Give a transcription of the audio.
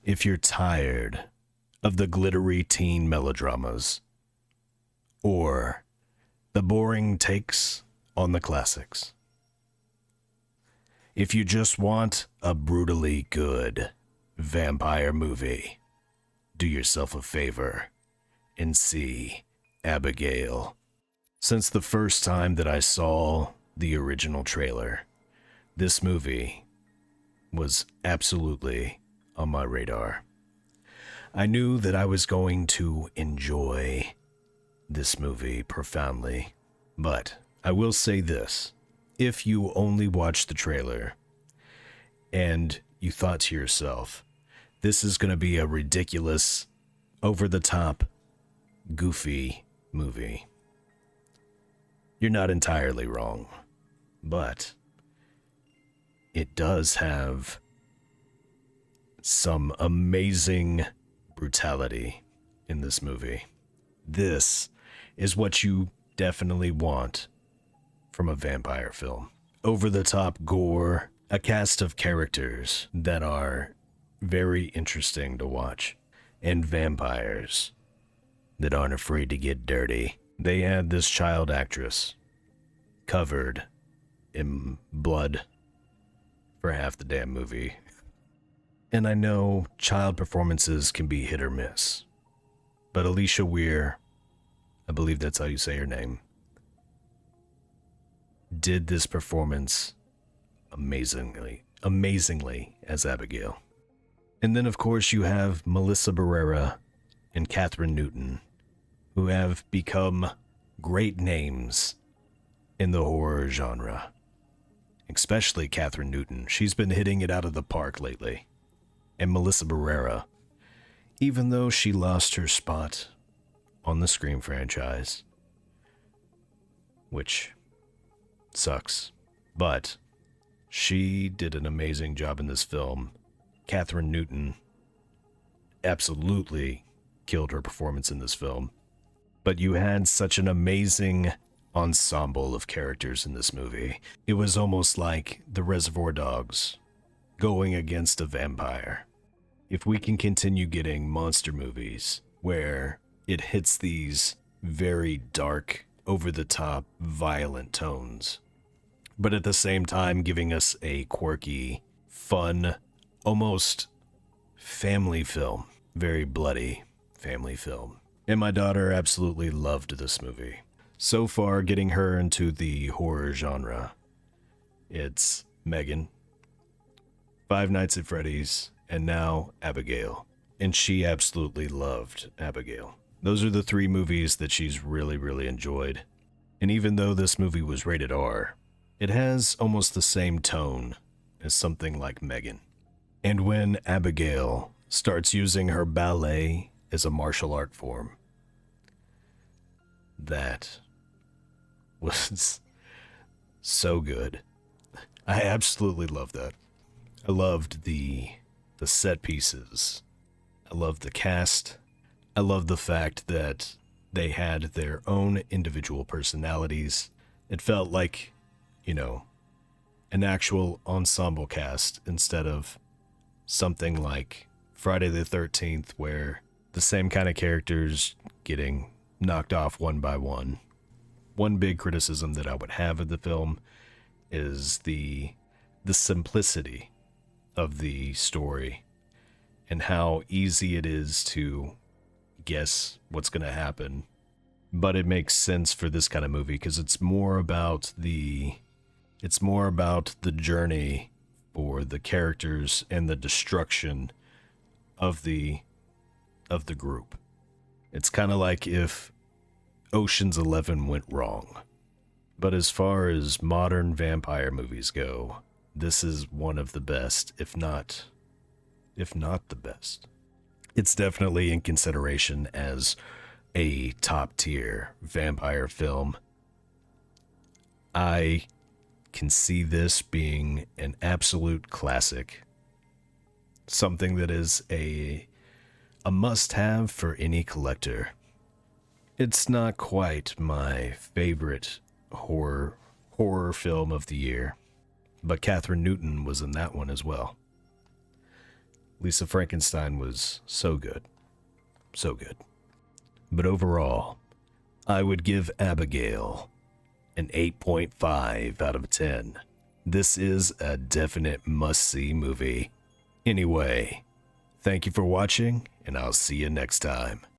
If you're tired of the glittery teen melodramas or the boring takes on the classics, if you just want a brutally good vampire movie, do yourself a favor and see Abigail. Since the first time that I saw the original trailer, this movie was absolutely on my radar. I knew that I was going to enjoy this movie profoundly, but I will say this. If you only watched the trailer and you thought to yourself, this is going to be a ridiculous, over-the-top, goofy movie, you're not entirely wrong. But it does have some amazing brutality in this movie. This is what you definitely want from a vampire film. Over-the-top gore, a cast of characters that are very interesting to watch, and vampires that aren't afraid to get dirty. They had this child actress covered in blood for half the damn movie. And I know child performances can be hit or miss, but Alicia Weir, I believe that's how you say her name, did this performance amazingly as Abigail. And then of course you have Melissa Barrera and Catherine Newton, who have become great names in the horror genre. Especially Catherine Newton. She's been hitting it out of the park lately. And Melissa Barrera, even though she lost her spot on the Scream franchise, which sucks, but she did an amazing job in this film. Catherine Newton absolutely killed her performance in this film. But you had such an amazing ensemble of characters in this movie. It was almost like the Reservoir Dogs going against a vampire. If we can continue getting monster movies where it hits these very dark, over-the-top, violent tones, but at the same time giving us a quirky, fun, almost family film, very bloody family film. And my daughter absolutely loved this movie. So far, getting her into the horror genre, it's Megan, Five Nights at Freddy's, and now Abigail. And she absolutely loved Abigail. Those are the three movies that she's really enjoyed. And even though this movie was rated R, it has almost the same tone as something like Megan. And when Abigail starts using her ballet as a martial art form, that was so good. I absolutely loved that. I loved the set pieces. I loved the cast. I loved the fact that they had their own individual personalities. It felt like, an actual ensemble cast instead of something like Friday the 13th, where the same kind of characters getting knocked off one by one. One big criticism that I would have of the film is the simplicity of the story and how easy it is to guess what's going to happen. But it makes sense for this kind of movie because it's more about the journey for the characters and the destruction of the group. It's kind of like if Ocean's 11 went wrong. But as far as modern vampire movies go, this is one of the best, if not the best. It's definitely in consideration as a top-tier vampire film. I can see this being an absolute classic. Something that is a must-have for any collector. It's not quite my favorite horror film of the year, but Catherine Newton was in that one as well. Lisa Frankenstein was so good. So good. But overall, I would give Abigail an 8.5 out of 10. This is a definite must-see movie. Anyway, thank you for watching, and I'll see you next time.